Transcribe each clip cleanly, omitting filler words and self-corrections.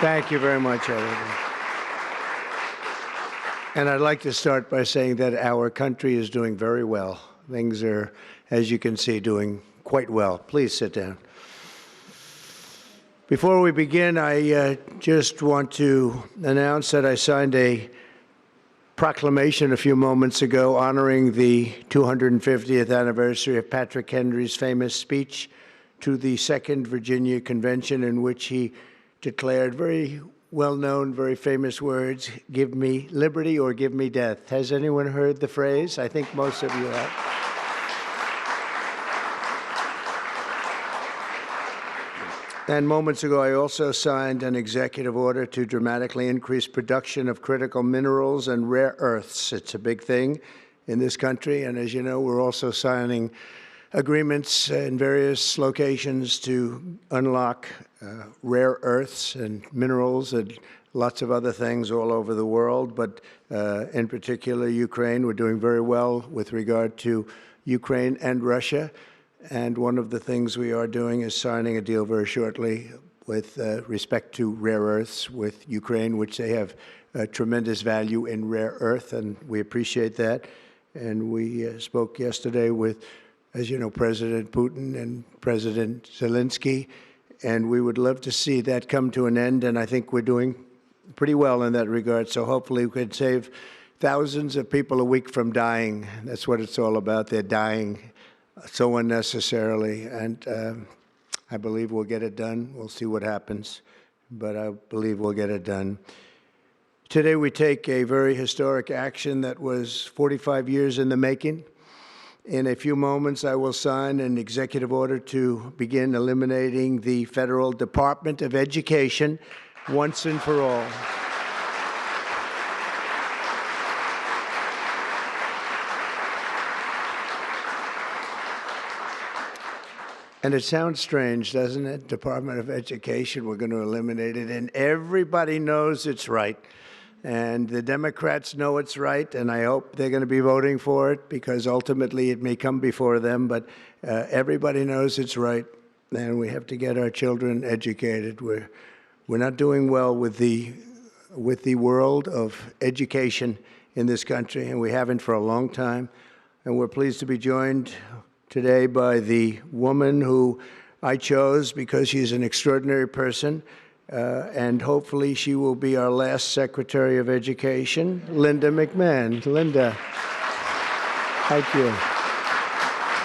Thank you very much, everyone. And I'd like to start by saying that our country is doing very well. Things are, as you can see, doing quite well. Please sit down. Before we begin, I just want to announce that I signed a proclamation a few moments ago honoring the 250th anniversary of Patrick Henry's famous speech to the Second Virginia Convention, in which he declared very well-known, very famous words, "Give me liberty or give me death." Has anyone heard the phrase? I think most of you have. And moments ago, I also signed an executive order to dramatically increase production of critical minerals and rare earths. It's a big thing in this country, and as you know, we're also signing agreements in various locations to unlock rare earths and minerals and lots of other things all over the world, but in particular Ukraine. We're doing very well with regard to Ukraine and Russia, and one of the things we are doing is signing a deal very shortly with respect to rare earths with Ukraine, which they have tremendous value in rare earth, and we appreciate that. And we spoke yesterday with, as you know, President Putin and President Zelensky, and we would love to see that come to an end, and I think we're doing pretty well in that regard. So hopefully we could save thousands of people a week from dying. That's what it's all about. They're dying so unnecessarily, and I believe we'll get it done. We'll see what happens, but I believe we'll get it done. Today we take a very historic action that was 45 years in the making. In a few moments, I will sign an executive order to begin eliminating the Federal Department of Education once and for all. And it sounds strange, doesn't it? Department of Education, we're going to eliminate it, and everybody knows it's right. And the Democrats know it's right, and I hope they're going to be voting for it, because ultimately it may come before them, but everybody knows it's right, and we have to get our children educated. We're not doing well with the world of education in this country, and we haven't for a long time. And we're pleased to be joined today by the woman who I chose because she's an extraordinary person, and hopefully she will be our last Secretary of Education, Linda McMahon. Linda, thank you.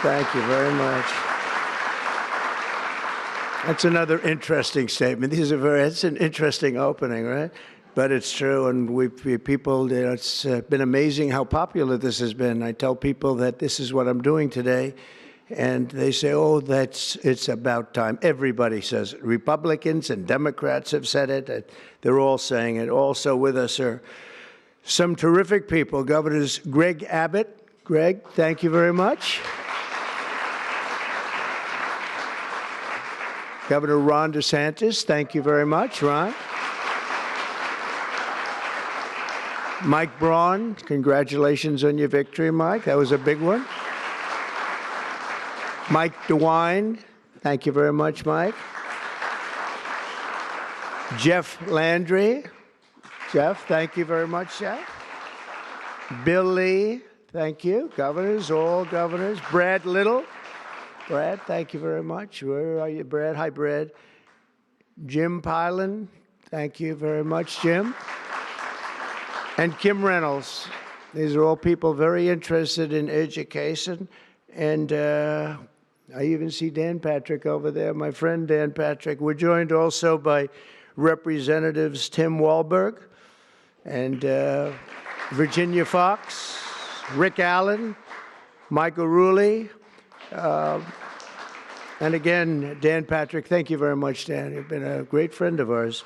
Thank you very much. That's another interesting statement. It's an interesting opening, right? But it's true, and it's been amazing how popular this has been. I tell people that this is what I'm doing today, and they say, oh, it's about time. Everybody says it. Republicans and Democrats have said it. They're all saying it. Also with us are some terrific people. Governors Greg Abbott. Greg, thank you very much. Governor Ron DeSantis, thank you very much, Ron. Mike Braun, congratulations on your victory, Mike. That was a big one. Mike DeWine, thank you very much, Mike. Jeff Landry. Jeff, thank you very much, Jeff. Bill Lee, thank you. Governors, all governors. Brad Little. Brad, thank you very much. Where are you, Brad? Hi, Brad. Jim Pilan, thank you very much, Jim. And Kim Reynolds. These are all people very interested in education. And I even see Dan Patrick over there, my friend Dan Patrick. We're joined also by Representatives Tim Walberg and Virginia Fox, Rick Allen, Michael Rulli, and again, Dan Patrick. Thank you very much, Dan. You've been a great friend of ours.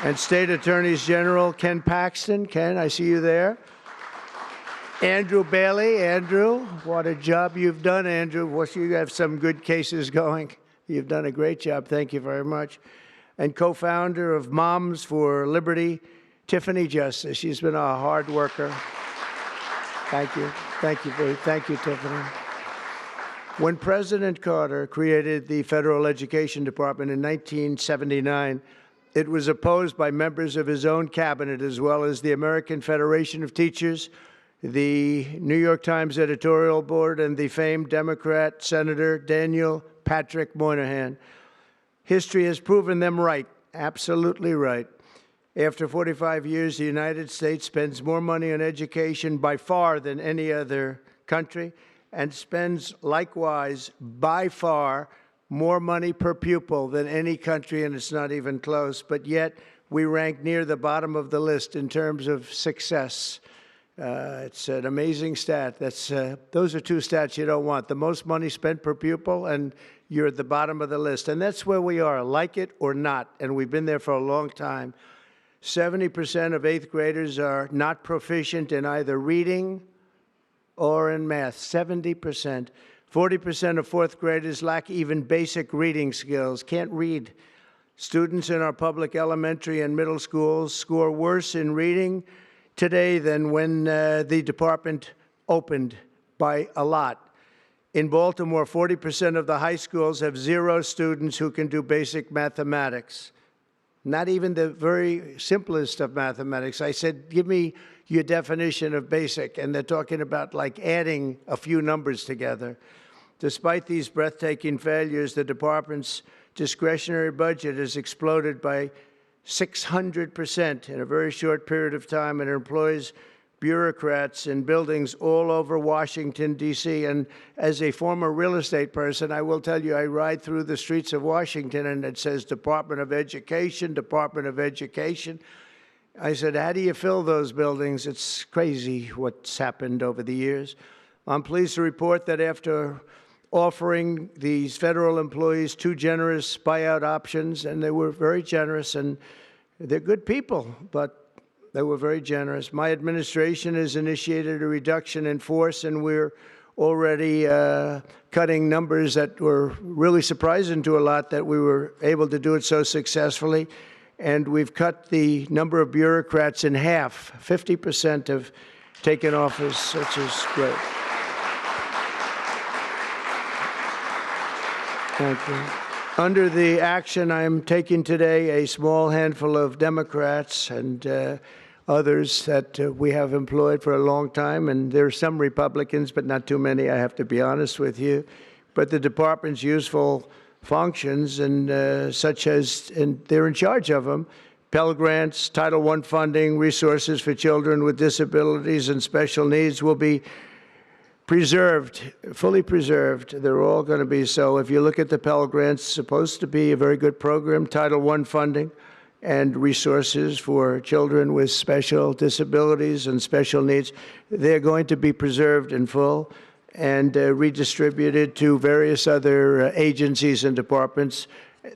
And State Attorneys General Ken Paxton. Ken, I see you there. Andrew Bailey. Andrew, what a job you've done, Andrew. You have some good cases going. You've done a great job. Thank you very much. And co-founder of Moms for Liberty, Tiffany Justice. She's been a hard worker. Thank you. Thank you, Tiffany. When President Carter created the Federal Education Department in 1979, it was opposed by members of his own cabinet, as well as the American Federation of Teachers, the New York Times editorial board, and the famed Democrat Senator Daniel Patrick Moynihan. History has proven them right, absolutely right. After 45 years, the United States spends more money on education by far than any other country, and spends likewise by far more money per pupil than any country, and it's not even close. But yet we rank near the bottom of the list in terms of success. It's an amazing stat. Those are two stats you don't want: the most money spent per pupil, and you're at the bottom of the list. And that's where we are, like it or not, and we've been there for a long time. 70% of 8th graders are not proficient in either reading or in math, 70%. 40% of 4th graders lack even basic reading skills, can't read. Students in our public elementary and middle schools score worse in reading today than when the department opened, by a lot. In Baltimore, 40% of the high schools have 0 students who can do basic mathematics. Not even the very simplest of mathematics. I said, give me your definition of basic, and they're talking about like adding a few numbers together. Despite these breathtaking failures, the department's discretionary budget has exploded by 600% in a very short period of time, and it employs bureaucrats in buildings all over Washington, D.C. And as a former real estate person, I will tell you, I ride through the streets of Washington, and it says Department of Education, Department of Education. I said, how do you fill those buildings? It's crazy what's happened over the years. I'm pleased to report that after offering these federal employees 2 generous buyout options, and they were very generous, and they're good people, but they were very generous. My administration has initiated a reduction in force, and we're already cutting numbers that were really surprising to a lot, that we were able to do it so successfully. And we've cut the number of bureaucrats in half. 50% have taken office, which is great. Thank you. Under the action I'm taking today, a small handful of Democrats and others that we have employed for a long time, and there are some Republicans, but not too many, I have to be honest with you. But the department's useful functions, and such as, and they're in charge of them: Pell grants, Title I funding, resources for children with disabilities and special needs will be preserved, fully preserved. They're all going to be so. If you look at the Pell grants, it's supposed to be a very good program. Title I funding and resources for children with special disabilities and special needs, they're going to be preserved in full and redistributed to various other agencies and departments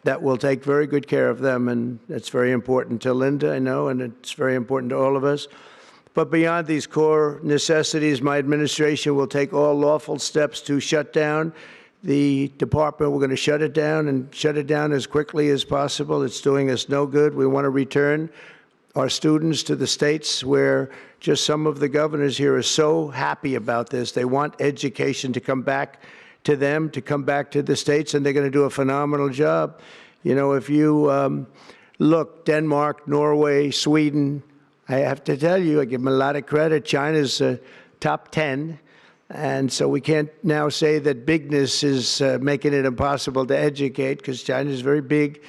that will take very good care of them. And that's very important to Linda, I know, and it's very important to all of us. But beyond these core necessities, my administration will take all lawful steps to shut down the department. We're going to shut it down, and shut it down as quickly as possible. It's doing us no good. We want to return our students to the states, where just some of the governors here are so happy about this. They want education to come back to them, to come back to the states, and they're going to do a phenomenal job. You know, if you look, Denmark, Norway, Sweden, I have to tell you, I give them a lot of credit. China's top 10. And so we can't now say that bigness is making it impossible to educate, because China is very big.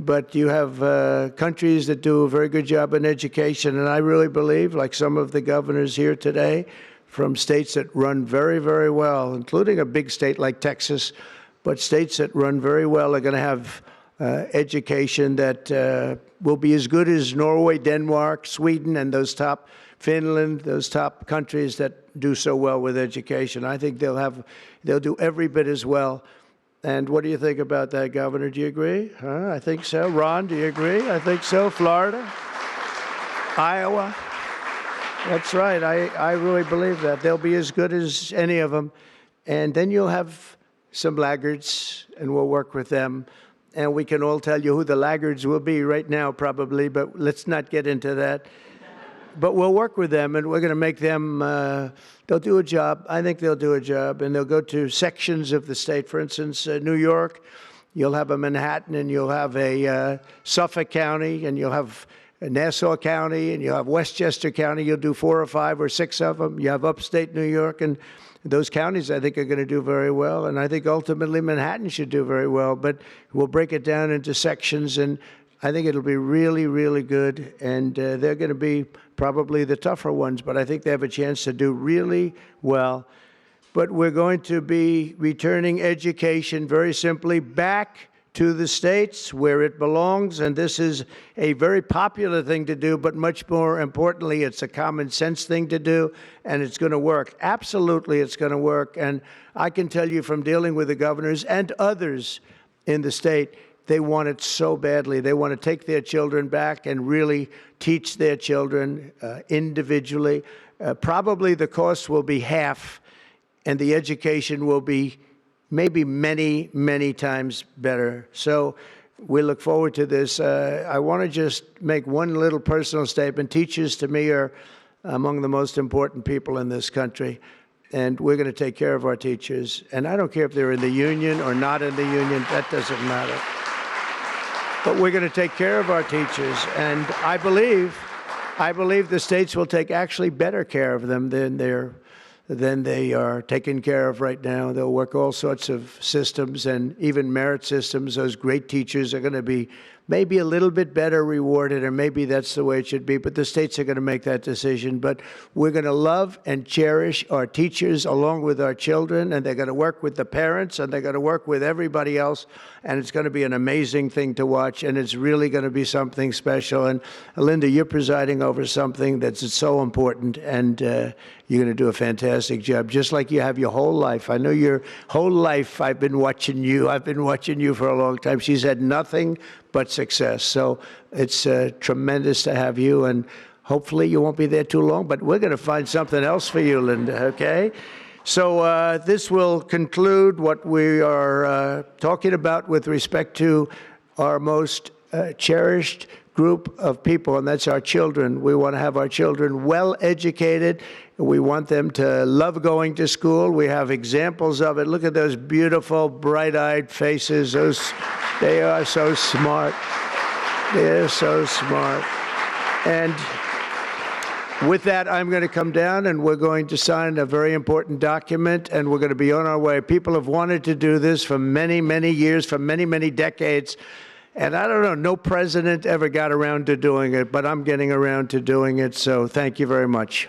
But you have countries that do a very good job in education. And I really believe, like some of the governors here today, from states that run very, very well, including a big state like Texas, but states that run very well are going to have education that will be as good as Norway, Denmark, Sweden, and those top, Finland, those top countries that do so well with education. I think they'll do every bit as well. And what do you think about that, Governor? Do you agree? I think so. Ron, do you agree? I think so. Florida? Iowa? That's right. I really believe that. They'll be as good as any of them. And then you'll have some laggards, and we'll work with them. And we can all tell you who the laggards will be right now, probably, but let's not get into that. but we'll work with them, and we're going to make them, they'll do a job. I think they'll do a job, and they'll go to sections of the state. For instance, New York, you'll have a Manhattan, and you'll have a Suffolk County, and you'll have Nassau County, and you'll have Westchester County. You'll do 4 or 5 or 6 of them. You have upstate New York, and those counties, I think, are going to do very well. And I think ultimately Manhattan should do very well. But we'll break it down into sections, and I think it'll be really, really good. And they're going to be probably the tougher ones, but I think they have a chance to do really well. But we're going to be returning education very simply back to the states where it belongs, and this is a very popular thing to do, but much more importantly, it's a common sense thing to do, and it's going to work. Absolutely, it's going to work, and I can tell you from dealing with the governors and others in the state, they want it so badly. They want to take their children back and really teach their children individually. Probably the cost will be half, and the education will be maybe many, many times better. So we look forward to this. I want to just make one little personal statement. Teachers, to me, are among the most important people in this country, and we're going to take care of our teachers. And I don't care if they're in the union or not in the union. That doesn't matter. But we're going to take care of our teachers, and I believe the states will take actually better care of them than they are taken care of right now. They'll work all sorts of systems and even merit systems. Those great teachers are going to be maybe a little bit better rewarded, or maybe that's the way it should be, but the states are going to make that decision. But we're going to love and cherish our teachers along with our children, and they're going to work with the parents, and they're going to work with everybody else, and it's going to be an amazing thing to watch, and it's really going to be something special. And Linda, you're presiding over something that's so important, and you're going to do a fantastic job, just like you have your whole life. I know your whole life I've been watching you. I've been watching you for a long time. She's had nothing but success. So it's tremendous to have you, and hopefully you won't be there too long, but we're going to find something else for you, Linda, okay? So this will conclude what we are talking about with respect to our most cherished group of people, and that's our children. We want to have our children well educated. We want them to love going to school. We have examples of it. Look at those beautiful, bright-eyed faces. They are so smart. They're so smart. And with that, I'm going to come down, and we're going to sign a very important document, and we're going to be on our way. People have wanted to do this for many, many years, for many, many decades. And I don't know, no president ever got around to doing it, but I'm getting around to doing it, so thank you very much.